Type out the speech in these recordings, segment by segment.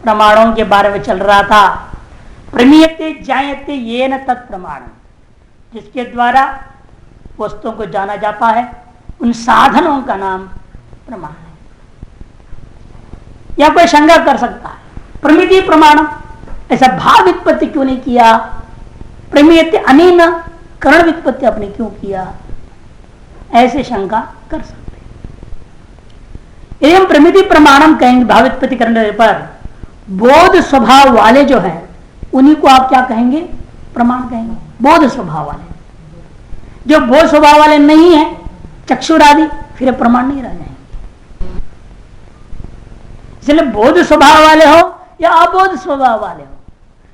प्रमाणों के बारे में चल रहा था। प्रमीयते जायते ये न तत्प्रमाण, जिसके द्वारा वस्तुओं को जाना जाता है, उन साधनों का नाम प्रमाण है। या कोई शंका कर सकता है, प्रमिति प्रमाण ऐसा भाव व्युत्पत्ति क्यों नहीं किया, प्रमीयते अनेन करण व्युत्पत्ति आपने क्यों किया, ऐसे शंका कर सकते। यदि हम प्रमिति प्रमाणम कहेंगे भाव व्युत्पत्ति करने पर, बोध स्वभाव वाले जो हैं उन्हीं को आप क्या कहेंगे, प्रमाण कहेंगे। बोध स्वभाव वाले, जो बोध स्वभाव वाले नहीं है चक्षुरादि, फिर प्रमाण नहीं रह जाएंगे। इसलिए बोध स्वभाव वाले हो या अबोध स्वभाव वाले हो,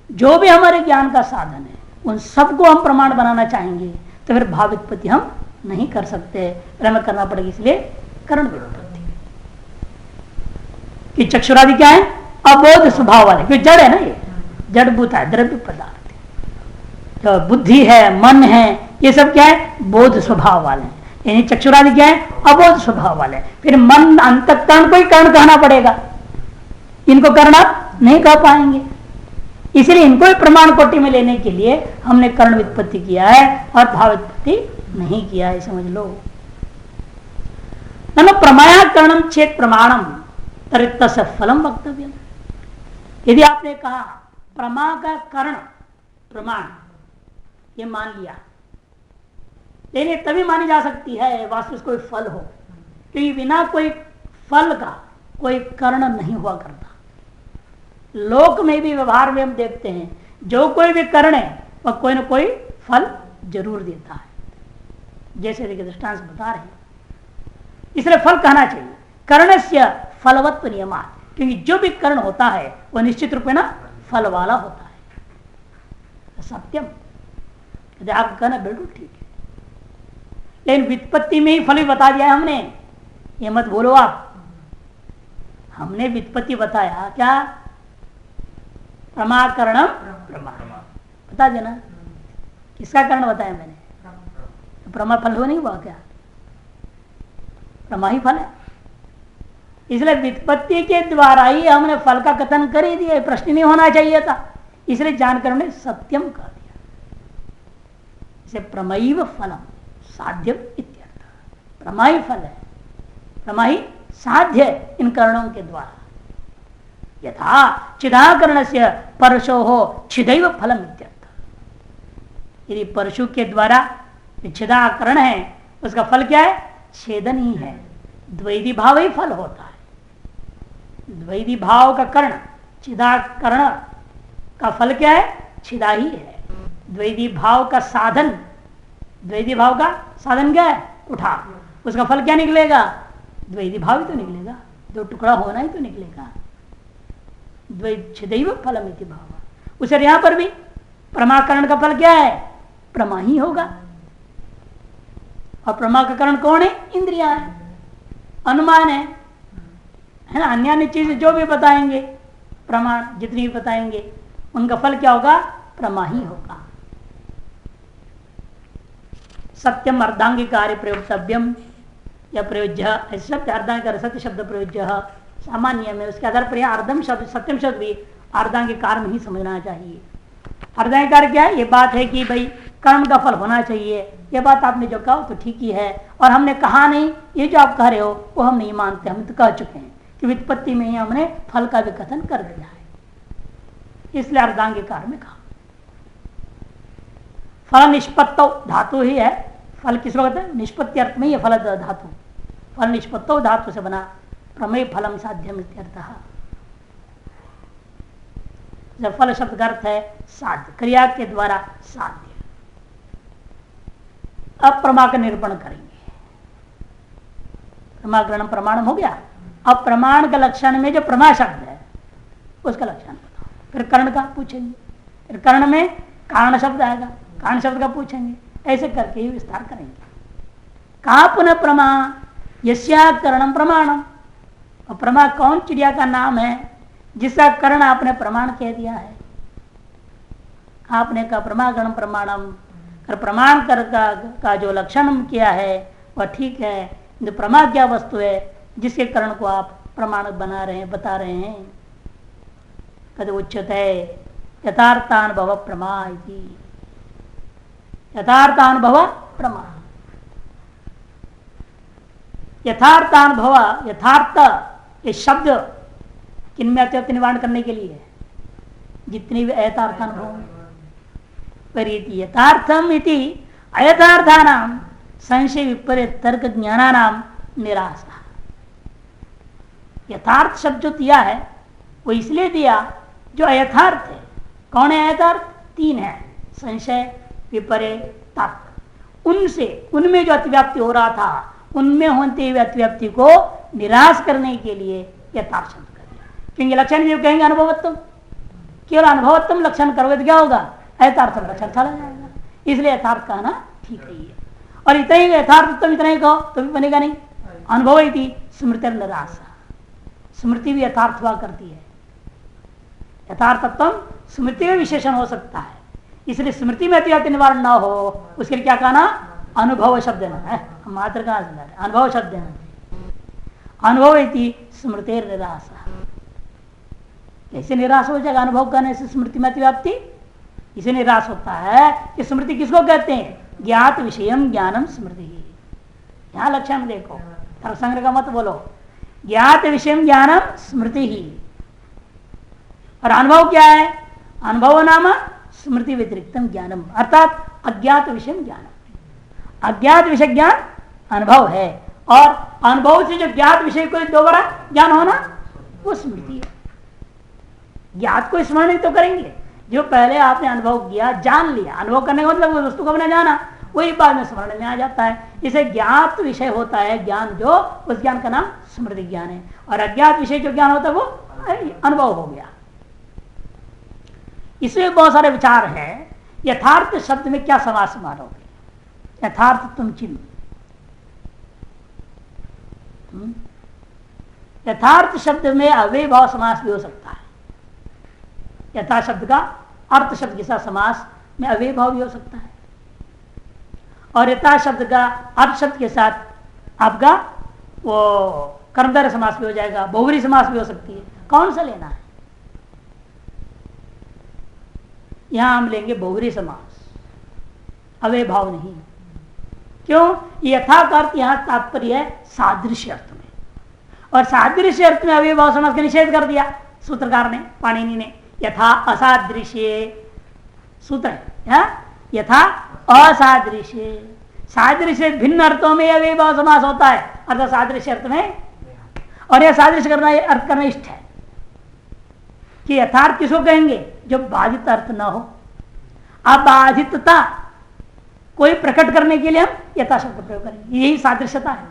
जो भी हमारे ज्ञान का साधन है उन सबको हम प्रमाण बनाना चाहेंगे तो फिर भाव व्युत्पत्ति हम नहीं कर सकते, फिर हमें करना पड़ेगा इसलिए करण व्युत्पत्ति। कि चक्षुरादि क्या है, अबोध स्वभाव वाले, क्योंकि जड़ है ना, ये जड़ भूत है, द्रव्य पदार्थ है। जो बुद्धि है, मन है, ये सब क्या है, बोध स्वभाव वाले हैं। यानी चक्षुरादि क्या है, अबोध स्वभाव वाले। फिर मन अंतःकरण को ही कर्ण कहना पड़ेगा, इनको करना नहीं कह पाएंगे। इसलिए इनको ही प्रमाण कोटि में लेने के लिए हमने कर्ण व्युत्पत्ति किया है और भाव व्युत्पत्ति नहीं किया है, समझ लो। प्रमाया करणम चेत प्रमाणम तरित फलम वक्तव्य। यदि आपने कहा प्रमा का कर्ण प्रमाण, ये मान लिया, लेकिन तभी मानी जा सकती है वास्तव कोई फल हो, क्योंकि बिना कोई फल का कोई कर्ण नहीं हुआ करता। लोक में भी व्यवहार में हम देखते हैं, जो कोई भी कर्ण है वह कोई ना कोई फल जरूर देता है। जैसे देखिए दृष्टांत बता रहे हैं, इसलिए फल कहना चाहिए। कर्णस्य फलवत्व नियमात, क्योंकि जो भी कर्ण होता है वह निश्चित रूप में ना फल वाला होता है। सत्यम, यदि आप कहना बिल्कुल ठीक है, लेकिन व्युत्पत्ति में ही फल भी बता दिया है हमने, ये मत बोलो आप। हमने व्युत्पत्ति बताया क्या, प्रमाकरणम प्रमाण बता देना, किसका कर्ण बताया मैंने, प्रमा फल हो नहीं हुआ क्या, प्रमा ही फल है। इसलिए व्युत्पत्ति के द्वारा ही हमने फल का कथन कर ही दिया, प्रश्न नहीं होना चाहिए था, इसलिए जानकर हमने सत्यम कह दिया। इसे प्रमैव फलम साध्यम इत्यर्थ, प्रमा ही फल है, प्रमा ही साध्य है इन करणों के द्वारा। यथा चिदाकरण से परशो हो छिदैव फलम इत्यर्थ। यदि परशु के द्वारा छिदाकरण है उसका फल क्या है, छेदन ही है। द्वैधी भाव ही फल होता है। द्वैधी भाव का कर्ण चिदाकरण का फल क्या है, छिदा ही है। द्वैधी भाव का साधन, द्वैधी भाव का साधन क्या है, उठा, उसका फल क्या निकलेगा, द्वैधी भाव ही तो निकलेगा, दो टुकड़ा होना ही तो निकलेगा। द्वैच्छिदैव फलम इति भाव। उसे यहां पर भी प्रमाकरण का फल क्या है, प्रमा ही होगा। और प्रमा का करण कौन है, इंद्रिया है, अनुमान है ना। अन्य अन्य चीज जो भी बताएंगे प्रमाण जितनी भी बताएंगे उनका फल क्या होगा, प्रमा ही होगा। सत्यम अर्धांगी कार्य प्रयोक्तव्यम या प्रयोज्य, ऐसे शब्द अर्धांगी सत्य शब्द प्रयोज्य सामान्य में, उसके आधार पर अर्धम शब्द सत्यम शब्द भी अर्धांगी कार्य में ही समझना चाहिए। अर्धांगी कार्य क्या है, ये बात है कि भाई कर्म का फल होना चाहिए, ये बात आपने जो कहा तो ठीक ही है, और हमने कहा नहीं, ये जो आप कह रहे हो वो हम नहीं मानते, हम तो कह चुके हैं कि व्युत्पत्ति में ही हमने फल का भी कथन कर दिया है, इसलिए अर्धांगी कार्य में कहा। फल निष्पत्तो धातु ही है, फल किस कहते हैं, निष्पत्ति अर्थ में ही फल धातु, फल निष्पत्तो धातु से बना, प्रमेय फलम साध्यम इत्यर्थः। जब फल शब्द का अर्थ है साध्य, क्रिया के द्वारा साध्य। अब प्रमा का निरूपण करेंगे। प्रमाकरण प्रमाण हो गया। अब प्रमाण का लक्षण में जो प्रमा शब्द है उसका लक्षण बताओ, फिर कर्ण का पूछेंगे, फिर कर्ण में कारण शब्द आएगा, कारण शब्द का पूछेंगे, ऐसे करके ही विस्तार करेंगे। कहा पुनः प्रमा, यस्या करणम प्रमाणम। और प्रमा कौन चिड़िया का नाम है जिसका कर्ण आपने प्रमाण कह दिया है। आपने कहा प्रमाकरण प्रमाणम, प्रमाण कर का जो लक्षण किया है वह ठीक है, जो प्रमा क्या वस्तु है जिसके कर्ण को आप प्रमाण बना रहे हैं, बता रहे हैं। कद उच्यते यथार्थानुभव प्रमा इति। यथार्थानुभव प्रमा, यथार्थानुभव, यथार्थ ये शब्द किनमें अत्यर्थ निवारण करने के लिए जितनी भी अयथार्थानुभव पर यथार्थम इति अयथार्थानाम संशय विपरीत तर्क ज्ञानानाम निराशा। यथार्थ शब्द जो दिया है वो इसलिए दिया जो अयथार्थ है। कौन है अयथार्थ? तीन है, संशय विपरीत तर्क। उनसे उनमें जो अतिव्याप्ति हो रहा था उनमें होते हुए अतिव्याप्ति को निराश करने के लिए यथार्थ शब्द कर दिया। क्योंकि लक्षण जो कहेंगे अनुभवत्तम, केवल अनुभवत्तम लक्षण करोगे तो क्या होगा? अयथार्थ लक्षण चला जाएगा। इसलिए यथार्थ कहना ठीक नहीं है। और इतना ही यथार्थत्म इतना ही कहो तो भी बनेगा नहीं। अनुभव ही थी स्मृति निराशा, स्मृति भी यथार्थ हुआ करती है। यथार्थत्म स्मृति में विशेषण हो सकता है, इसलिए स्मृति में अतिव्याप्ति निवारण ना हो उसके लिए क्या कहना? अनुभव शब्द है। मात्र का अनुभव शब्द है। अनुभव इति स्मृति निराशा। कैसे निराश हो जाएगा अनुभव करने से स्मृति में अतिव्याप्ति? इसे निराश होता है कि स्मृति किसको कहते हैं? ज्ञात विषयम ज्ञानम स्मृति। यहां लक्षण देखो, तर्क संग्रह का मत बोलो। ज्ञात विषयम ज्ञानम स्मृति ही। और अनुभव क्या है? अनुभव नाम स्मृति व्यतिरिक्तम ज्ञानम, अर्थात अज्ञात विषय ज्ञानम। अज्ञात विषय ज्ञान अनुभव है, और अनुभव से जो ज्ञात विषय को दोबारा ज्ञान होना वो स्मृति है। ज्ञात को स्मरण तो करेंगे, जो पहले आपने अनुभव किया, जान लिया। अनुभव करने का मतलब वस्तु को अपने जाना, वही बाद में स्मरण में आ जाता है। इसे ज्ञात विषय होता है ज्ञान, जो उस ज्ञान का नाम स्मृति ज्ञान है। और अज्ञात विषय जो ज्ञान होता है वो अनुभव हो गया। इसमें बहुत सारे विचार है। यथार्थ शब्द में क्या समास मानोगे? यथार्थ तुम चिन्ह, यथार्थ शब्द में अव्यय भाव समास भी हो सकता है। यथा शब्द का अर्थ शब्द के साथ समास में अव्यय भाव भी हो सकता है, और यथा शब्द का अर्थ शब्द के साथ आपका वो कर्मधारय समास भी हो जाएगा, बहुव्रीहि समास भी हो सकती है। कौन सा लेना है? यहां हम लेंगे बहुव्रीहि समास, अव्यय भाव नहीं। क्यों? यथा का अर्थ यहां तात्पर्य है सादृश्य अर्थ में, और सादृश्य अर्थ में अव्यय भाव समास का निषेध कर दिया सूत्रकार ने, पाणिनि ने। यथा असादृश्य सूत्र है, यथा असादृश्य। सादृश्य भिन्न अर्थों में अव्यय भाव समास होता है, अर्थात सादृश्य अर्थ में। और यह सादृश्य करना, अर्थ करना इष्ट है कि यथार्थ किसको कहेंगे? जो बाधित अर्थ न हो। अबाधितता कोई प्रकट करने के लिए हम यथा शब्द प्रयोग करेंगे। यही सादृश्यता है,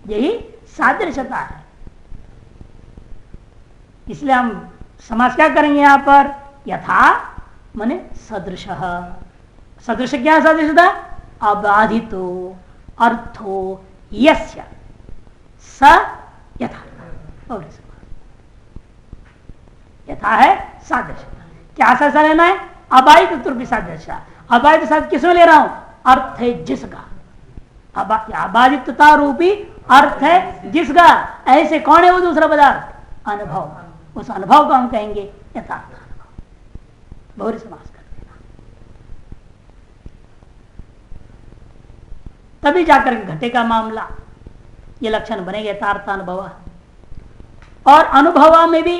यही सादृश्यता है। इसलिए हम समास क्या करेंगे यहां पर? यथा माने सदृश। सदृश क्या है? सदृशता अबाधितो अर्थो यस्य स यथा। यथा है सादृश। क्या सा लेना है? अबाधित तुर्पी सादृश। अबाधित साथ किसमें ले रहा हूं? अर्थ है जिसका। अबाधितता रूपी अर्थ है जिसका। ऐसे कौन है वो दूसरा पदार्थ? अनुभव। उस अनुभव को हम कहेंगे यथार्थ अनुभव। बहुव्रीहि समास कर देना, तभी जाकर घटे का मामला ये लक्षण बनेगा यथार्थ अनुभव। और अनुभव में भी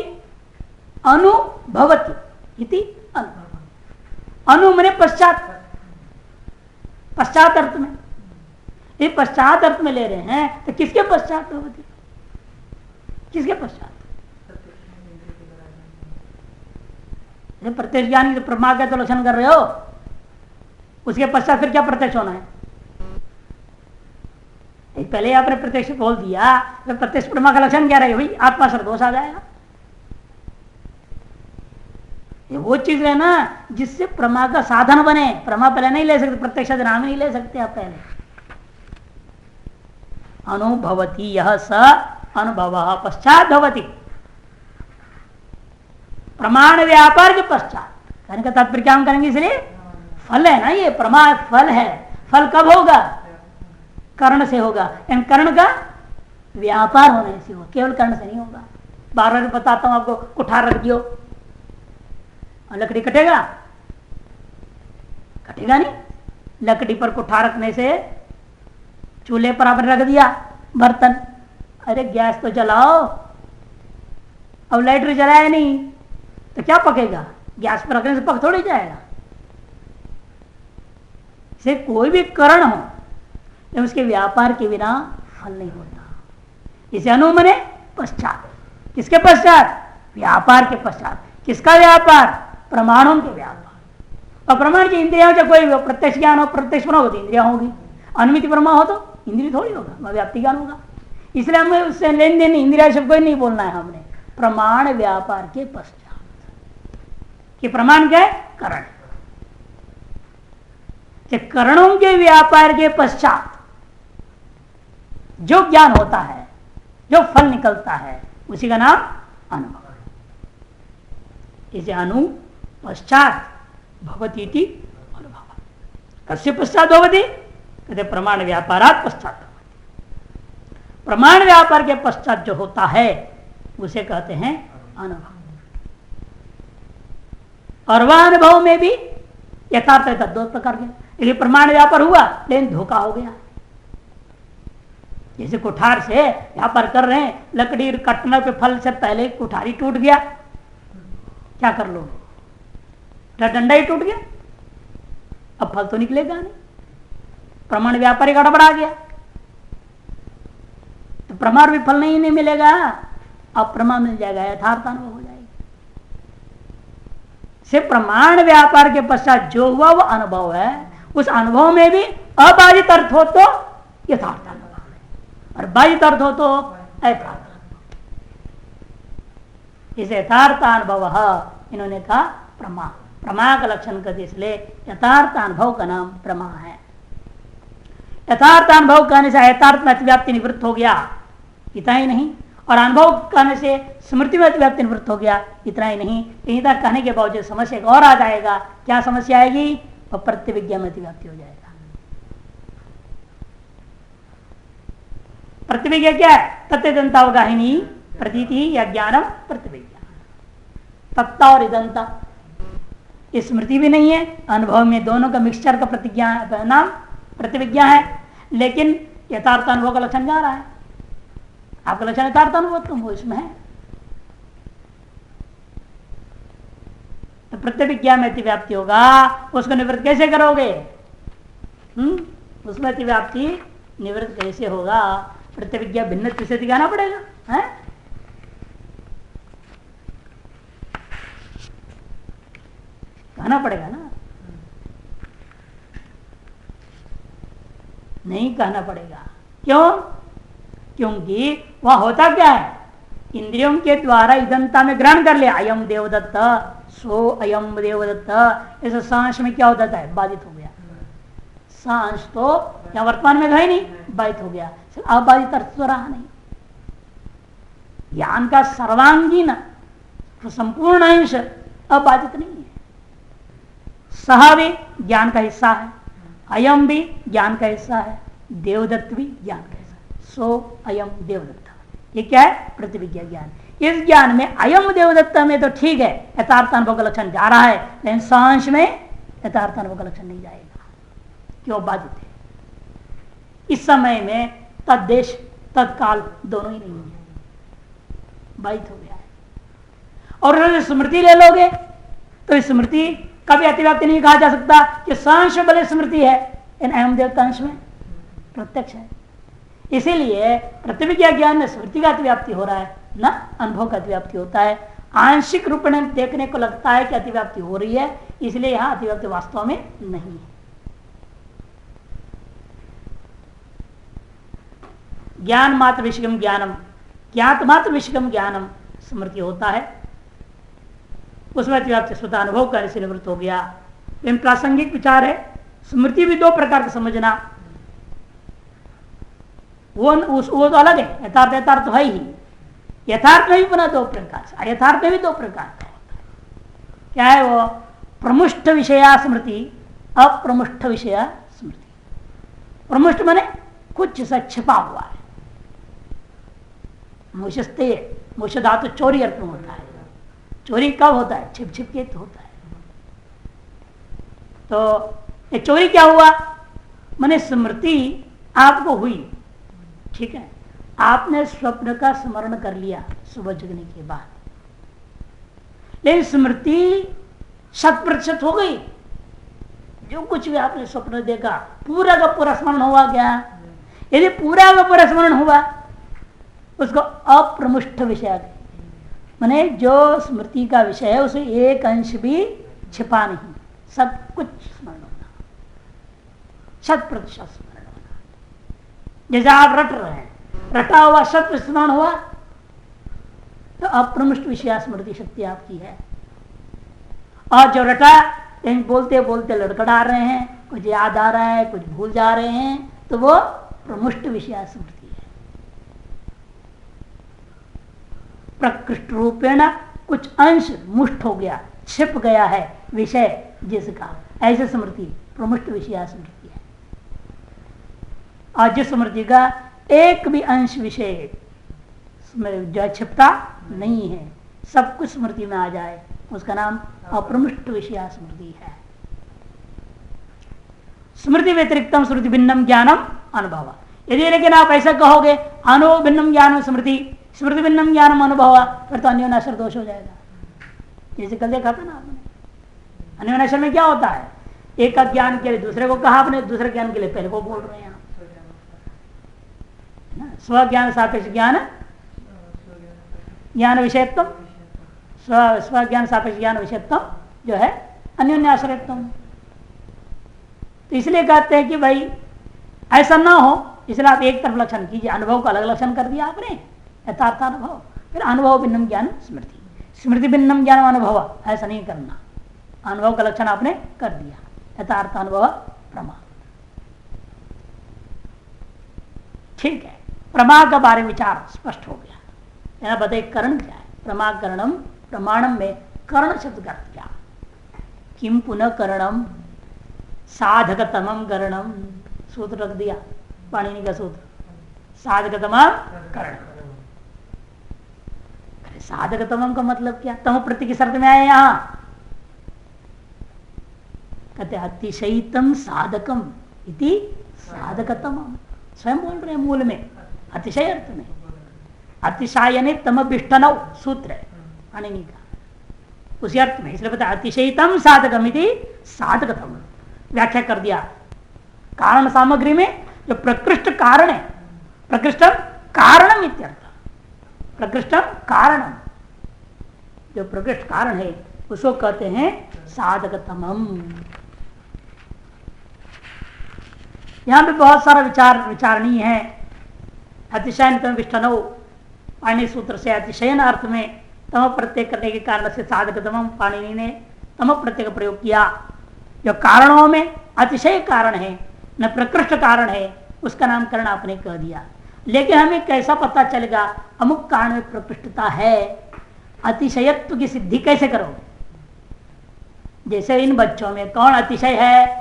अनुभवति इति अनुभव। अनु मने पश्चात, पश्चात अर्थ में। ये पश्चात अर्थ में ले रहे हैं तो किसके पश्चात भवति? किसके पश्चात? प्रत्यक्ष ज्ञान की प्रमा का तो लक्षण कर रहे हो, उसके पश्चात फिर क्या प्रत्यक्ष होना है? पहले आपने प्रत्यक्ष बोल दिया, तो प्रत्यक्ष प्रमा का लक्षण क्या रहेगा? भाई आत्मा सर्वदोष आ जाएगा। ये वो चीज है ना जिससे प्रमा का साधन बने। प्रमा पहले नहीं ले सकते, प्रत्यक्ष नाम नहीं ले सकते आप पहले। अनुभवती यह स अनुभव पश्चात भवती। प्रमाण व्यापार के पश्चात कहने का तात्पर्य क्या हम करेंगे? इसलिए फल है ना, ये प्रमा फल है। फल कब होगा? कर्ण से होगा। कर्ण का व्यापार होने से होगा, केवल कर्ण से नहीं होगा। बार बार बताता हूं आपको, कुठार रख दियो, लकड़ी कटेगा? कटेगा नहीं। लकड़ी पर कुठार रखने से, चूल्हे पर आपने रख दिया बर्तन, अरे गैस तो जलाओ, अब लाइटर जलाया नहीं तो क्या पकेगा? गैस पर रखने से पक थोड़ी जाएगा। से कोई भी करण हो तो उसके व्यापार के बिना फल नहीं होता। इसे अनुमने पश्चात, किसके पश्चात? व्यापार के पश्चात। किसका व्यापार? प्रमाणों के व्यापार। और प्रमाण की इंद्रियों से कोई प्रत्यक्ष ज्ञान हो, प्रत्यक्ष प्रमाण हो तो इंद्रिया होगी, अनुमिति प्रमा हो तो इंद्रिय थोड़ी होगा, वह व्याप्ति ज्ञान होगा। इसलिए हमें उससे लेन देन इंद्रिया शब्द कोई नहीं बोलना है हमने, प्रमाण व्यापार के पश्चात। कि प्रमाण क्या है? करण। करणों के व्यापार के पश्चात जो ज्ञान होता है, जो फल निकलता है, उसी का नाम अनुभव है। इसे अनु पश्चात भवती इति अनुभव। कस्य पश्चात भवती? कहते प्रमाण व्यापारात पश्चात भवती। प्रमाण व्यापार के पश्चात जो होता है उसे कहते हैं अनुभव। और वह अनुभव में भी यथार्थ दो प्रकार के, यदि प्रमाण व्यापार हुआ लेकिन धोखा हो गया। जैसे कुठार से व्यापार कर रहे हैं, लकड़ी कटने पे फल से पहले कुठारी टूट गया, क्या कर लो? डंडा ही टूट गया, अब फल तो निकलेगा नहीं। प्रमाण व्यापारी गड़बड़ा गया तो प्रमाण भी फल नहीं मिलेगा, अब प्रमाण मिल जाएगा, यथार्थ अनुभव हो जाएगा। से प्रमाण व्यापार के पश्चात जो हुआ वो अनुभव है, उस अनुभव में भी अबाधित अर्थ हो तो यथार्थ अनुभव है, और बाधित अर्थ हो तो यथार्थ। इस यथार्थ अनुभव इन्होंने कहा प्रमा। प्रमा का लक्षण करते, इसलिए यथार्थ अनुभव का नाम प्रमा है। यथार्थ अनुभव कहने से यथार्थ में अतिव्याप्ति निवृत्त हो गया, इतना ही नहीं, और अनुभव कहने से स्मृति में अतिव्याप्ति निवृत्त हो गया, इतना ही नहीं, कहीं तक कहने के बावजूद समस्या एक और आ जाएगा। क्या समस्या आएगी? और प्रत्यविज्ञा में अतिव्याप्ति हो जाएगा। प्रतिविज्ञा क्या है? तत्वदंतावगाहिनी प्रतीति या ज्ञानम प्रतिविज्ञा। तत्ता और इदंता स्मृति भी नहीं है, अनुभव में दोनों का मिक्सचर का प्रतिज्ञा नाम प्रतिविज्ञा है, लेकिन यथार्थ अनुभव का लक्षण जा रहा है। आपका लक्षण यथार्थ अनुभव तुम वो इसमें है, तो प्रतिविज्ञा में अतिव्याप्ति होगा, उसको निवृत्त कैसे करोगे? उसमें अतिव्याप्ति निवृत्त कैसे होगा? प्रतिविज्ञा भिन्न से दिखाना पड़ेगा, है? कहना पड़ेगा ना, नहीं कहना पड़ेगा। क्यों? क्योंकि वह होता क्या है? इंद्रियों के द्वारा इदंता में ग्रहण कर लिया, अयम देवदत्त सो अयम देवदत्त, ऐसा सांस में क्या होता है? बाधित हो गया। सांस तो या वर्तमान में गए नहीं, बाधित हो गया, अबाधित अर्थ तो रहा नहीं। ज्ञान का सर्वांगीण संपूर्ण अंश अबाधित नहीं है। सह भी ज्ञान का हिस्सा है, अयम भी ज्ञान का हिस्सा है, देवदत्त भी ज्ञान का हिस्सा है। सो अयम देवदत्त, ये क्या है? प्रतिविज्ञा ज्ञान। इस ज्ञान में अयम देवदत्त में तो ठीक है, यथार्थ अनुभव का लक्षण जा रहा है, लेकिन सांस में यथार्थ अनुभव का लक्षण नहीं जाएगा, क्यों? बाधित है। इस समय में तद्देश तत्काल दोनों ही नहीं है, बाधित हो गया है। और स्मृति ले लोगे तो स्मृति कभी अतिव्याप्ति नहीं कहा जा सकता कि सांश भले स्मृति है, इन अहम देवतांश में प्रत्यक्ष है। इसीलिए प्रतिविज्ञा ज्ञान में स्मृति का अतिव्याप्ति हो रहा है, ना अनुभव का अतिव्याप्ति होता है। आंशिक रूप में देखने को लगता है कि अतिव्याप्ति हो रही है, इसलिए यहां अतिव्याप्ति वास्तव में नहीं है। ज्ञान मात्र विषयम ज्ञानम, ज्ञात मात्र विषयम ज्ञानम स्मृति होता है, उसमें अतिव्याप्ति स्वतः अनुभव करने से निवृत्त हो गया। लेकिन प्रासंगिक विचार है, स्मृति भी दो प्रकार का समझना, वो तो अलग है, यथार्थ यथार्थ है ही। यथार्थ में भी पुनः दो प्रकार से, अयथार्थ में भी दो प्रकार का होता है। क्या है वो? प्रमुष्ट विषया स्मृति, अप्रमुष्ट विषया स्मृति। प्रमुष्ट माने कुछ सा छिपा हुआ है, मुझस्ते मोक्ष धातु चोरी अर्थ में होता है। चोरी कब होता है? छिप छिप के तो होता है। तो ये चोरी क्या हुआ? माने स्मृति आपको हुई, ठीक है, आपने स्वप्न का स्मरण कर लिया सुबह जगने के बाद, लेकिन स्मृति 100% हो गई। जो कुछ भी आपने स्वप्न देखा पूरा का पूरा स्मरण हुआ क्या? यदि पूरा का पूरा स्मरण हुआ उसको अप्रमुष्ट विषय, माने जो स्मृति का विषय है उसे एक अंश भी छिपा नहीं, सब कुछ स्मरण होना, 100% स्मरण होना। जैसे आप रट रहे हैं, रटा हुआ 100% स्मरण हुआ तो अप्रमुष्ट विषय स्मृति शक्ति आपकी है। और जो रटा लेकिन बोलते बोलते लड़खड़ा रहे हैं, कुछ याद आ रहा है, कुछ भूल जा रहे हैं, तो वो प्रमुष्ट विषय स्मृति है। प्रकृष्ट रूपेण कुछ अंश मुष्ट हो गया, छिप गया है विषय जिसका, ऐसे स्मृति प्रमुष्ट विषय स्मृति है। और जिस स्मृति का एक भी अंश विषय जो छिपता नहीं है, सब कुछ स्मृति में आ जाए, उसका नाम अप्रमुष्ट विषय स्मृति है। स्मृति व्यतिरिक्तम स्मृति भिन्नम ज्ञानम अनुभव। यदि लेकिन आप ऐसा कहोगे अनुभव भिन्नम ज्ञानम स्मृति, स्मृति भिन्नम ज्ञानम अनुभव, फिर तो अन्योन्याश्रय दोष हो जाएगा। जैसे कल देखा था ना आपने, अन्योन्याश्रय में क्या होता है? एक का ज्ञान के लिए दूसरे को कहा आपने, दूसरे ज्ञान के लिए पहले को बोल रहे हैं। स्व ज्ञान सापेक्ष ज्ञान, ज्ञान विषयत्व, स्व ज्ञान सापेक्ष ज्ञान विषयत्व जो है अन्योन्याश्रयत्व। तो इसलिए कहते हैं कि भाई ऐसा ना हो, इसलिए आप एक तरफ लक्षण कीजिए। अनुभव का अलग लक्षण कर दिया आपने, यथार्थ अनुभव, फिर अनुभव भिन्नम ज्ञान स्मृति, स्मृति भिन्नम ज्ञान अनुभव, ऐसा नहीं करना। अनुभव का लक्षण आपने कर दिया, यथार्थ अनुभव प्रमा। ठीक है, प्रमा का बारे में विचार स्पष्ट हो गया। यहाँ बताइए करण क्या है? प्रमाकरणम, प्रमाणम में करण शब्द का अर्थ क्या? किम पुनः करणम साधकतमम करणम, सूत्र रख दिया पाणिनि का सूत्र, साधकतमम करण। साधकतमम का मतलब क्या? तम प्रति किस अर्थ में आए यहां? कहते अतिशयितम साधकम इति साधकतमम, स्वयं बोल रहे हैं मूल में अतिशय अर्थ में। अतिशायने तमभिष्टनौ सूत्र है पाणिनि का, उसी अर्थ में, इसलिए पता अतिशयितम साधकम इति साधकतम व्याख्या कर दिया। कारण सामग्री में जो प्रकृष्ट कारण है, प्रकृष्टम कारणम इत्यर्थ, प्रकृष्टम कारणम, जो प्रकृष्ट कारण है उसको कहते हैं साधकतमम। यहां पे बहुत सारा विचारणीय है। अतिशयन तम विष्टनौ, पाणिनि सूत्र से अतिशयन अर्थ में तम प्रत्यय करने के कारण से साधकतमम पाणिनि ने तम प्रत्यय का प्रयोग किया। जो कारणों में अतिशय कारण है न प्रकृष्ट कारण है, उसका नामकरण आपने कह दिया। लेकिन हमें कैसा पता चलेगा अमुक कारण में प्रकृष्टता है? अतिशयत्व की सिद्धि कैसे करोगे? जैसे इन बच्चों में कौन अतिशय है,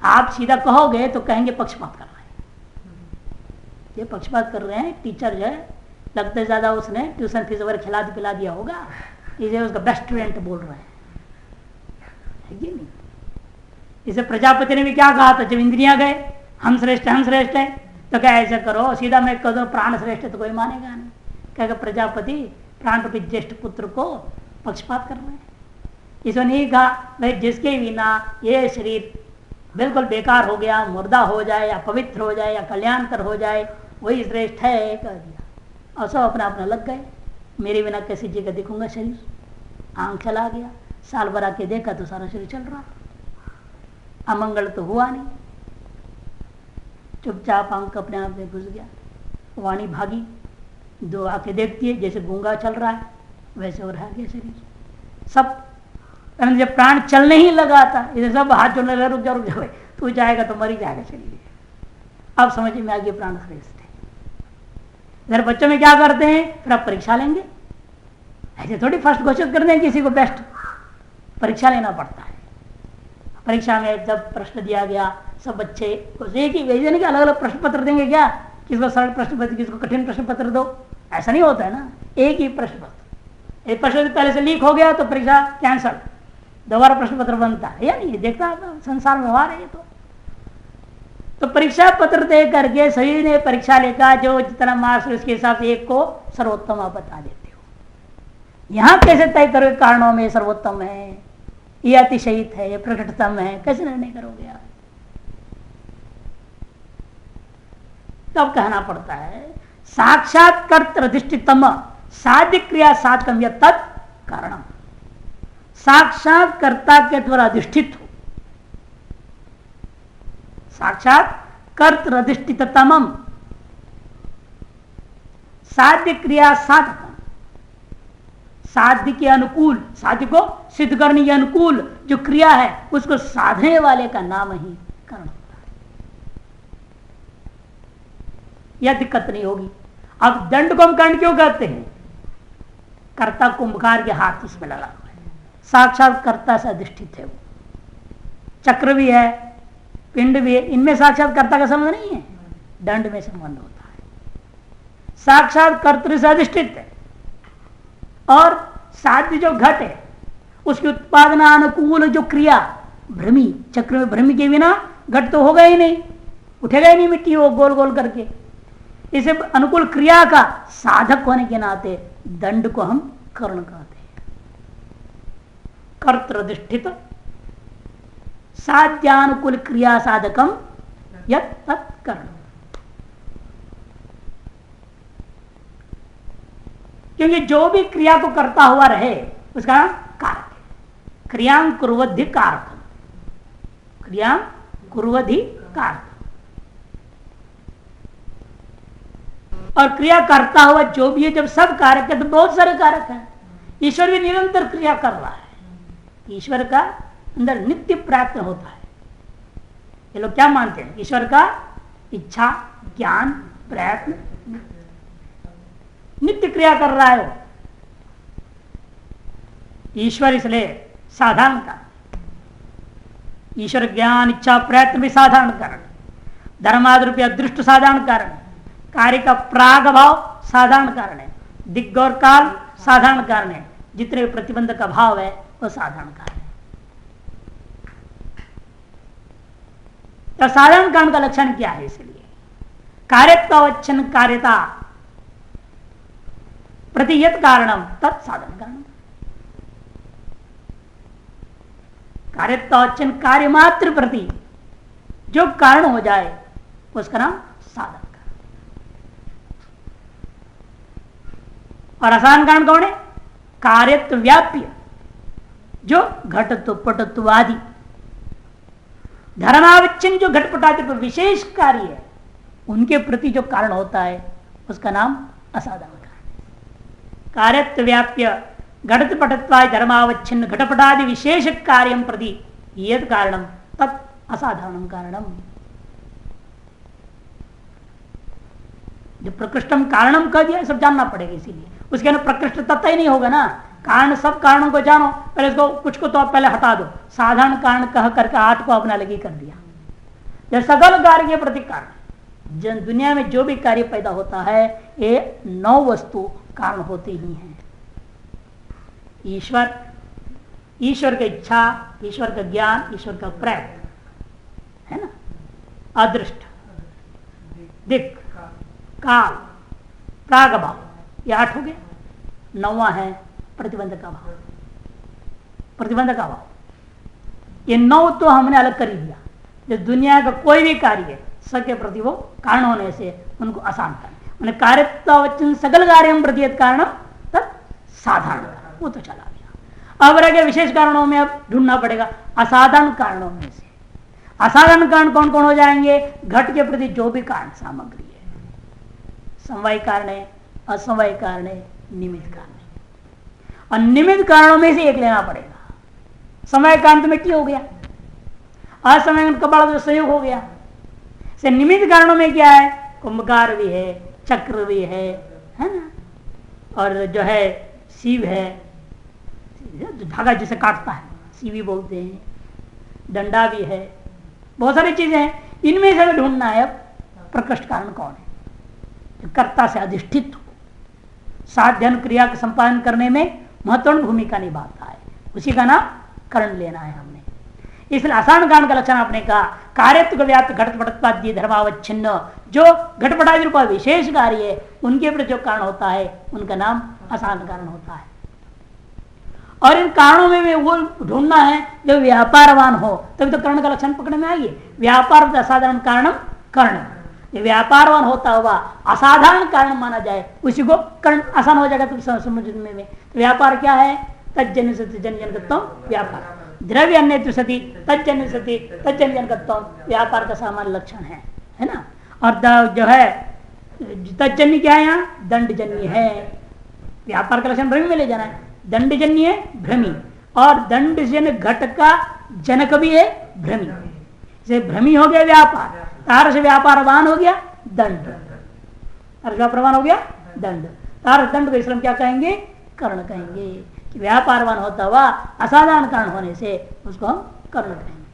आप सीधा कहोगे तो कहेंगे पक्षपात कर रहे हैं, ये पक्षपात कर रहे हैं। टीचर जो है लगता है ज्यादा उसने ट्यूशन फीस वगैरह खिला पिला दिया होगा, इसे उसका बेस्ट स्टूडेंट बोल रहे हैं, है कि नहीं? इसे प्रजापति ने भी क्या कहा था जब इंद्रियां गए, हम श्रेष्ठ है, तो क्या ऐसा करो, सीधा मैं कह दो प्राण श्रेष्ठ है तो कोई मानेगा नहीं। क्या प्रजापति प्राण रूपी ज्येष्ठ पुत्र को पक्षपात कर रहे हैं? इसने नहीं कहा भाई जिसके बिना ये शरीर बिल्कुल बेकार हो गया, मुर्दा हो जाए या पवित्र हो जाए या कल्याणकर हो जाए, वही श्रेष्ठ है कह दिया। और सब अपना अपना लग गए, मेरे बिना कैसी जगह देखूंगा शरीर। आंख चला गया, साल भर आके देखा तो सारा शरीर चल रहा, अमंगल तो हुआ नहीं, चुपचाप आंख अपने आप में घुस गया, वाणी भागी, दो आंखें देखती है जैसे गूंगा चल रहा है वैसे हो रहा गया शरीर सब। जब प्राण चलने ही लगा था, इधर सब हाथ जोड़ने लगा, रुक जा तू जाएगा तो मर ही जाएगा शरीर। अब समझ में आ गया प्राण श्रेष्ठ है। इधर बच्चों में क्या करते हैं, फिर आप परीक्षा लेंगे, ऐसे थोड़ी फर्स्ट घोषित कर दें किसी को बेस्ट, परीक्षा लेना पड़ता है। परीक्षा में जब प्रश्न दिया गया सब बच्चे एक ही भेज देने के अलग अलग प्रश्न पत्र देंगे क्या, किसको सरल प्रश्न पत्र, किसको कठिन प्रश्न पत्र दो, ऐसा नहीं होता है ना। एक ही प्रश्न पत्र, एक प्रश्न पहले से लीक हो गया तो परीक्षा कैंसल, दोबारा प्रश्न पत्र बनता है या नहीं, देखता संसार व्यवहार है ये तो परीक्षा पत्र दे करके सभी ने परीक्षा लेकर जो जितना मार्क्स उसके हिसाब से एक को सर्वोत्तम आप बता देते हो। यहां कैसे तय करोगे कारणों में सर्वोत्तम है, ये अतिशयित है, ये प्रकटतम है, कैसे निर्णय करोगे आप? तब कहना पड़ता है साक्षात्कर्तृ अधिष्ठितम साध्य क्रिया साधकम यत् कारणम, साक्षात्कर्ता के द्वारा अधिष्ठित हो, साक्षात कर्तृ अधिष्ठिततम साध्य क्रिया साधकम, साध्य के अनुकूल, साध्य को सिद्ध करने के अनुकूल जो क्रिया है उसको साधने वाले का नाम ही कर्ण होता है। यह दिक्कत नहीं होगी। अब दंड को हम कर्ण क्यों कहते हैं? कर्ता कुंभकार के हाथ उसमें लगा हुआ है, साक्षात कर्ता से अधिष्ठित है वो। चक्र भी है, पिंड भी है, इनमें साक्षात कर्ता का संबंध नहीं है, दंड में संबंध होता है। साक्षात कर्तृ से अधिष्ठित है और साध्य जो घट है उसकी उत्पादनानुकूल जो क्रिया भ्रमी, चक्र में भ्रमी के बिना घट तो होगा ही नहीं, उठेगा ही नहीं मिट्टी वो गोल गोल करके। इसे अनुकूल क्रिया का साधक होने के नाते दंड को हम कर्ण कहते हैं। कर्तृधिष्ठित साध्यानुकूल क्रिया साधकम यत् तत् कर्ण, क्योंकि जो भी क्रिया को करता हुआ रहे उसका नाम कारक है। क्रियां कुर्वद्धि कारकम, क्रियां कुर्वद्धि कारक, और क्रिया करता हुआ जो भी है, जब सब कारक है तो बहुत सारे कारक हैं। ईश्वर भी निरंतर क्रिया कर रहा है, ईश्वर का अंदर नित्य प्रयत्न होता है। ये लोग क्या मानते हैं? ईश्वर का इच्छा, ज्ञान, प्रयत्न, नित्य क्रिया कर रहा है वो ईश्वर, इसलिए साधारण कारण। ईश्वर ज्ञान, इच्छा, प्रयत्न भी साधारण कारण, धर्मादि रूपी अदृष्ट साधारण कारण, कार्य का प्राग भाव साधारण कारण है, दिग्ग और काल साधारण कारण है, जितने प्रतिबंध का भाव है वह साधारण कारण है। तो साधारण कारण का लक्षण क्या है? इसलिए कार्यत्वावच्छिन्न कार्यता प्रतियत कारणम तत्साधन कारणम, कार्यत्वावच्छिन्न कार्य मात्र प्रति जो कारण हो जाए उसका नाम साधन कारण। और असाधन कारण कौन है? कार्यत्व व्याप्य, जो घटत्व पटत्व आदि धर्मावच्छिन्न जो घटपटादि पर विशेष कार्य है उनके प्रति जो कारण होता है उसका नाम असाधारण कारण। कार्यत्व व्याप्य घटत पटत्वादि धर्मावच्छिन्न घटपटादि विशेष कार्यम प्रति यद कारणम तत् असाधारणम कारणम। जो प्रकृष्टम कारणम कह दिया सब जानना पड़ेगा, इसीलिए उसके अंदर प्रकृष्ट तत्व ही नहीं होगा ना। कारण, सब कारणों को जानो, पहले इसको कुछ को तो आप पहले हटा दो। साधारण कारण कह करके 8 को अपना लगी कर दिया। जब सकल कार्य के प्रति कारण, जन दुनिया में जो भी कार्य पैदा होता है ये 9 वस्तु कारण होते ही हैं। ईश्वर, ईश्वर की इच्छा, ईश्वर का ज्ञान, ईश्वर का प्रयत्न, है ना, अदृष्ट, दिक्, काल, प्रागभाव, ये 8 हो गए। 9वां है प्रतिबंध का भाव, प्रतिबंध का भाव। ये 9 तो हमने अलग कर ही दिया। जो दुनिया का कोई भी कार्य है सबके प्रति वो कारण होने से उनको आसान करना, कार्यत्वावच्छिन्न सकल कार्य प्रति कारण तत् साधारण कारण, वो तो चला गया। अब रह गया विशेष कारणों में, अब ढूंढना पड़ेगा असाधारण कारणों में से। असाधारण कारण कौन कौन हो जाएंगे? घट के प्रति जो भी कारण सामग्री है, समवाय कारण है, असमवाय कारण है, निमित्त कारण है। और निमित्त कारणों में से एक लेना पड़ेगा। समय कारण तो मिट्टी हो गया, असमय कपड़ा तो संयोग हो गया। से निमित्त कारणों में क्या है? कुंभकार भी है, चक्र भी है ना, और जो है शिव है, धागा जिसे काटता है शिवी बोलते हैं, डंडा भी है, बहुत सारी चीजें हैं। इनमें से ढूंढना है अब प्रकृष्ट कारण कौन है, जो कर्ता से अधिष्ठित हो, साध्यन क्रिया का संपादन करने में महत्वपूर्ण भूमिका निभाता है, उसी का नाम कर्ण लेना है हमने। इसलिए आसान कारण का लक्षण आपने कहा कार्यत्व व्याप्त घटपटादी धर्मावच्छिन्न, जो घटपटादि रूपा विशेष कार्य है उनके प्रति जो कारण होता है उनका नाम आसान कारण होता है। और इन कारणों में वो ढूंढना है जो व्यापारवान हो, तभी तो कर्ण का लक्षण पकड़ने में आइए। व्यापार असाधारण कारण कर्ण, ये व्यापारवान होता हुआ असाधारण कारण माना जाए उसी को कर्ण आसान हो जाएगा। तो समझने में व्यापार क्या है, तज्जन्य सति जनजनकत्व व्यापार, द्रव्य अन्य सती तज्जन्य सति तज्जनजनकत्व व्यापार का सामान्य लक्षण है ना। और जो है तज्जन्य क्या है, यहाँ दंडजन्य है। व्यापार का लक्षण भ्रमी में ले जाना है, दंडजन्य है भ्रमी, और दंडजन्य घट का जनक भी है भ्रमी। जैसे भ्रमी हो गया व्यापार, तार से व्यापारवान हो गया दंड, तार से व्यापारवान हो गया दंड, तार दंड को इसलिए क्या कहेंगे, कर्ण कहेंगे। कि व्यापारवान होता हुआ असाधारण कारण होने से उसको हम कर्ण कहेंगे।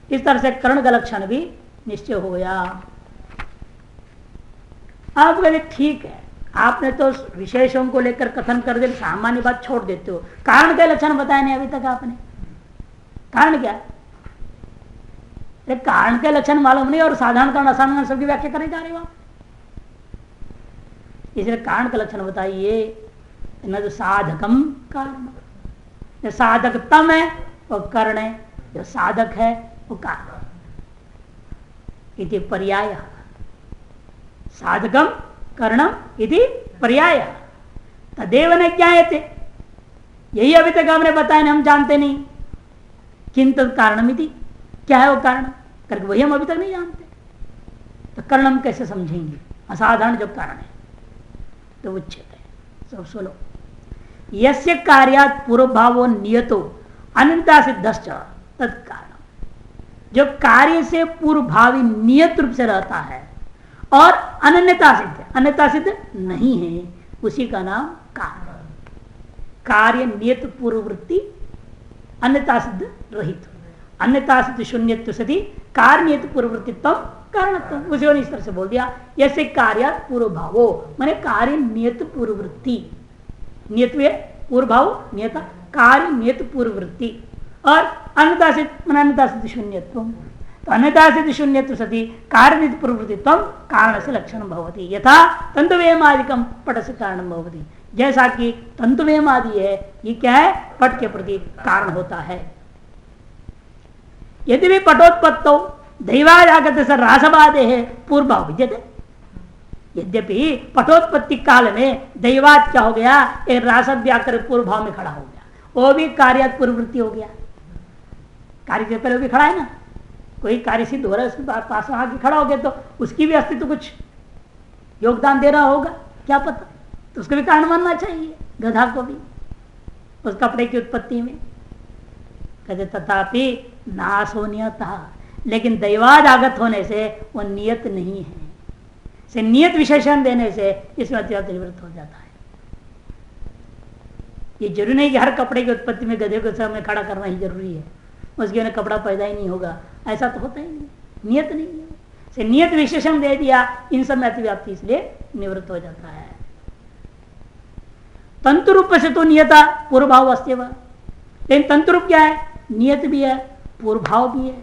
इस तरह से कर्ण का लक्षण भी निश्चय हो गया। आप कहते ठीक है, आपने तो विशेषों को लेकर कथन कर दे, सामान्य बात छोड़ देते हो, कारण के लक्षण बताए नहीं अभी तक आपने। कारण क्या, कारण के लक्षण मालूम नहीं और साधारण कारण असाधारण कारण सबकी व्याख्या करने जा रहे हो आप। इसलिए कारण का लक्षण बताइए, न जो साधकम कारण, जो साधकतम है वो कर्ण है, जो साधक है वो कारण। इति पर्याय, साधकम कर्णम इति पर्याय तदेव न ज्ञायते, यही अभी तक हमने बताया, हम जानते नहीं। किंतु कारणम इति, क्या है वो कारण, करके वही हम अभी तक नहीं जानते। तो कर्ण हम कैसे समझेंगे, असाधारण जो कारण है। तो उच्चते सब सुनो, यस्य कार्यात् पूर्व भावो नियतो अनंता सिद्धश्च तत्कारण, जो कार्य से पूर्व भावी नियत रूप से रहता है और अनन्यता सिद्ध, अन्यता सिद्ध नहीं है, उसी का नाम कारण। कार्य नियत पूर्ववृत्ति अन्यता सिद्ध रहित, अन्यता सिद्ध शून्यत्व सती कार्य नियत पूर्ववृत्तित्व कारणत्व, उसी को इस तरह से बोल दिया। जैसे कार्यात् पूर्व भावो माने कार्य नियत पूर्ववृत्ति, नियत पूर्व भाव नियता, कार्य नियत पूर्ववृत्ति, और अन्यता सिद्ध माने अन्यता सिद्ध शून्यत्व। तो अन्यता सिद्ध शून्यत्व सती कार्य नियत पूर्ववृत्तित्व कारण से लक्षण भवति, यथा तंतुव्ययमादिकम पट से कारण भवति, जैसा कि तंतुव्ययम आदि है ये क्या है, पट के प्रति कारण होता है। यदि भी पटोत्पत्तो दैवाजागत से रासवादे है पूर्व भाव विद्यते, यद्यपि पटोत्पत्ति काल में दैवात क्या हो गया, एक रासद व्याकर पूर्व भाव में खड़ा हो गया, वो भी कार्यात् पूर्ववृत्ति हो गया। कार्य से पहले भी खड़ा है ना, कोई कार्य सिद्ध हो रहा है उसके पास आगे खड़ा हो गया तो उसकी भी अस्तित्व कुछ योगदान दे रहा होगा, क्या पता, तो उसको भी कारण मानना चाहिए। गधा को भी उस कपड़े की उत्पत्ति में कहते तथापि नाशो नियतः, लेकिन दैवाद आगत होने से वो नियत नहीं है, से नियत विशेषण देने से इसमें अत्यंत निवृत्त हो जाता है। ये जरूरी नहीं कि हर कपड़े की उत्पत्ति में गधे को समय खड़ा करना ही जरूरी है, उसके बिना कपड़ा पैदा ही नहीं होगा, ऐसा तो होता ही नहीं, नियत नहीं है। से नियत विशेषण दे दिया, इन सब में अतिव्याप्ति इसलिए निवृत्त हो जाता है। तंतु रूप से तो नियता पूर्व भाव अस्त्यव, लेकिन तंतु रूप क्या है, नियत भी है पूर्व भाव भी है,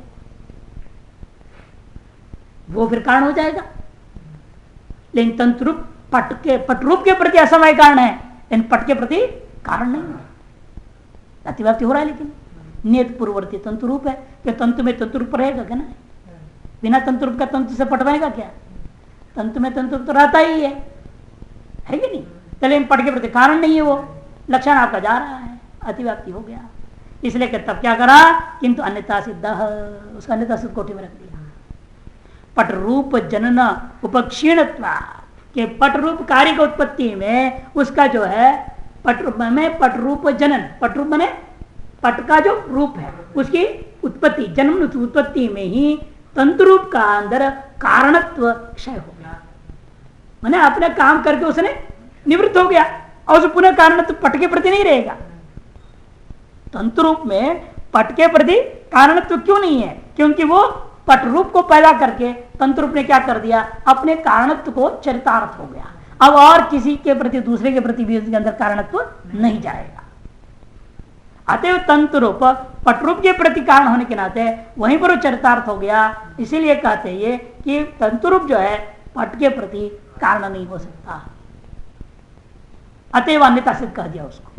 वो फिर कारण हो जाएगा। लेकिन तंतु रूप पट रूप के प्रति असमय कारण है, लेकिन पट के प्रति कारण नहीं है, अतिव्याप्ति हो रहा है। लेकिन नियत पूर्ववर्ती तंतु रूप है, क्या तंतु में तंतु रूप रहेगा क्या, ना बिना तंतु रूप का तंतु से पट बनेगा क्या, तंतु में तंतु रूप तो रहता ही है कि नहीं, लेकिन पट के प्रति कारण नहीं है, वो लक्षण आपका जा रहा है, अतिव्याप्ति हो गया। इसलिए कि तब क्या करा, किंतु अन्यता सिद्ध, उसका अन्यता सिद्ध कोटि में रख दिया। पट रूप जनन उपक्षीणत्वा, के पट रूप कार्य की उत्पत्ति में उसका जो है पट रूप जनन, पट रूप माने पट का जो रूप है उसकी उत्पत्ति, जन्म उत्पत्ति में ही तंतु रूप का अंदर कारणत्व क्षय हो गया, माने अपने काम करके उसने निवृत्त हो गया, और उसे पुनः कारणत्व पट के प्रति नहीं रहेगा। तंतु रूप में पट के प्रति कारणत्व क्यों नहीं है, क्योंकि वो पट रूप को पैदा करके तंतु रूप ने क्या कर दिया, अपने कारणत्व को चरितार्थ हो गया, अब और किसी के प्रति दूसरे के प्रति भी उसके अंदर कारणत्व नहीं जाएगा। अतएव तंतु रूप पट रूप के प्रति कारण होने के नाते वहीं पर वो चरितार्थ हो गया। इसीलिए कहते हैं कि तंतु रूप जो है पट के प्रति कारण नहीं हो सकता। अतएव अन्यता सिद्ध कह दिया उसको।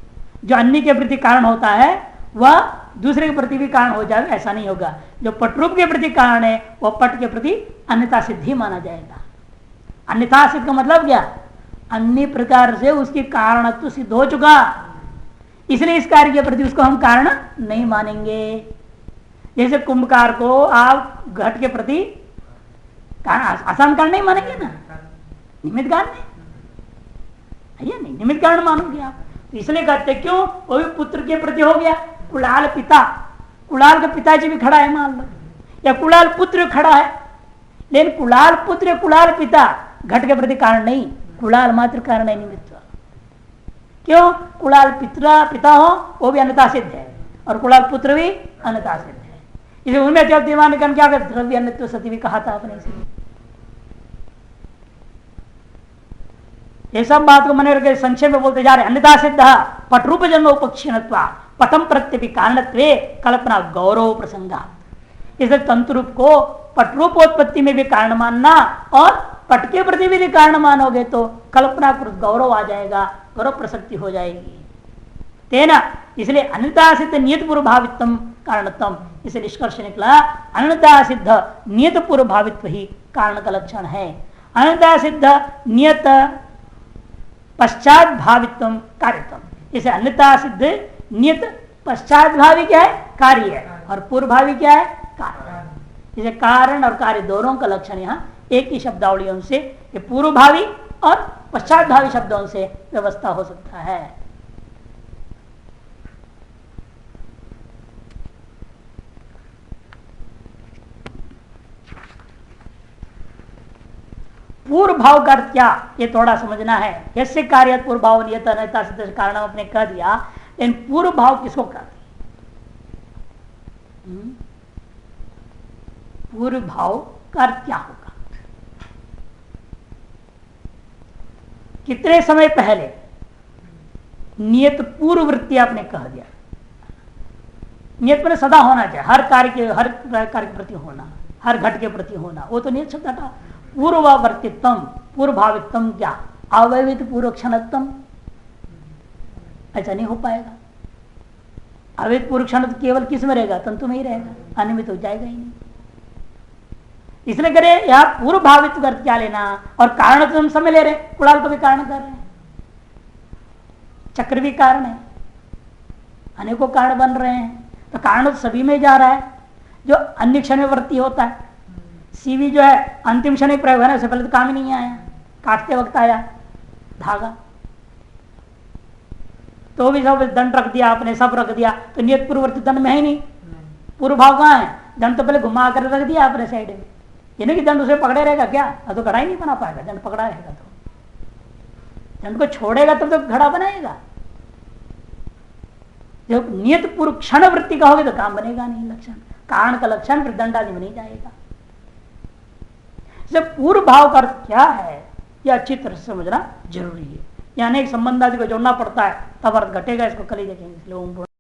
जो अन्य के प्रति कारण होता है वह दूसरे के प्रति भी कारण हो जाएगा, ऐसा नहीं होगा। जो पट रूप के प्रति कारण है वह पट के प्रति अन्यता सिद्ध ही माना जाएगा। अन्यथा सिद्ध का मतलब क्या? अन्य प्रकार से उसकी कारणत्व सिद्ध हो चुका, इसलिए इस कार्य के प्रति उसको हम कारण नहीं मानेंगे। जैसे कुंभकार को आप घट के प्रति आसान कारण नहीं मानेंगे ना, निमित्त कारण नहीं, निमित्त कारण मानोगे आप। तो इसलिए कहते क्यों? वो भी पुत्र के प्रति हो गया। कुलाल पिता, कुलाल का पिताजी भी खड़ा है मान लो, या कुलाल पुत्र खड़ा है, लेकिन कुलाल पुत्र कुलाल पिता घट के प्रति कारण नहीं, कुलाल मात्र कारण है निमित्त। क्यों? कुलाल पिता हो वो भी अन्यथा सिद्ध है और कुलाल पुत्र भी अन्यथा सिद्ध है। इसे उनमें जब दीवान क्या कर द्रव्य अन्यत्व सती भी कहा था आपने। इसलिए ये सब बात को मन रखे संक्षेप में बोलते जा रहे। अन्यथा सिद्ध पटरूप जन्म उपक्षीणत्वा पटम प्रत्यपि कारणत्वे कल्पना गौरव प्रसंगा। इसे तंतु रूप को पटरूपोत्पत्ति में भी कारण मानना और पट के प्रति भी कारण मानोगे तो कल्पना कृत गौरव आ जाएगा, गौरव प्रसक्ति हो जाएगी। तेना इसलिए अन्यथा सिद्ध नियत पूर्व भावित्व कारणत्म, इसे निष्कर्ष निकला अन्यथा सिद्ध नियत पूर्व भावित्व ही कारण का लक्षण है। अन्यथा सिद्ध नियत पश्चात भावित्व कार्यत्म। इसे अन्यथा सिद्ध नियत पश्चात भावी क्या है? कार्य है, और पूर्व भावी क्या है? कार्य। इसे कारण और कार्य दोनों का लक्षण यहाँ एक ही शब्दावलियों से, ये पूर्व भावी और पश्चात भावी शब्दों से व्यवस्था हो सकता है। पूर्व भाव का अर्थ क्या, ये थोड़ा समझना है। यस्य कार्य पूर्व भाव नियत अन्यथा सिद्ध कारण आपने कह दिया, लेकिन पूर्व भाव किसको कहते हैं? पूर्व भाव का अर्थ क्या होगा? कितने समय पहले नियत पूर्व वृत्ति आपने कह दिया। नियत पर सदा होना चाहिए, हर कार्य के प्रति होना, हर घट के प्रति होना, वो तो नियत शब्द हटा। पूर्ववर्तित्व पूर्व भावित्व क्या? अवैवित पूर्व क्षणत्व, ऐसा नहीं हो पाएगा। अवैध पूर्व क्षण केवल किस में रहेगा? तंतु में ही रहेगा, अनियमित हो जाएगा ही नहीं। इसलिए करे यह पूर्व भावित्व अर्थ क्या लेना, और कारण तो हम समय ले रहे, कुड़ाल को भी कारण कर रहे हैं, चक्र भी कारण है, अनेकों कारण बन रहे हैं, तो कारण तो सभी में जा रहा है। जो अन्य क्षण में वृत्ति होता है, सीवी जो है अंतिम क्षण प्रयोग है ना, उससे पहले तो काम ही नहीं आया, काटते वक्त आया धागा, तो भी सब दंड रख दिया आपने, सब रख दिया, तो नियत पूर्ववर्ती दंड में है नहीं। पूर्व भाव कहाँ है? दंड तो पहले घुमा कर रख दिया आपने साइड में, ये नहीं कि दंड उसे पकड़े रहेगा क्या? तो घड़ा ही नहीं बना पाएगा, दंड पकड़ा रहेगा तो दंड को छोड़ेगा तब तो घड़ा बनाएगा। जब नियत पूर्व क्षण वृत्ति का होगा तो काम बनेगा नहीं, लक्षण कारण का लक्षण फिर दंड आदि में नहीं जाएगा। जब पूर्व भाव का अर्थ क्या है यह अच्छी तरह से समझना जरूरी है। यानी एक संबंध आदि को जोड़ना पड़ता है, तब अर्थ घटेगा, इसको कल ही देखेंगे।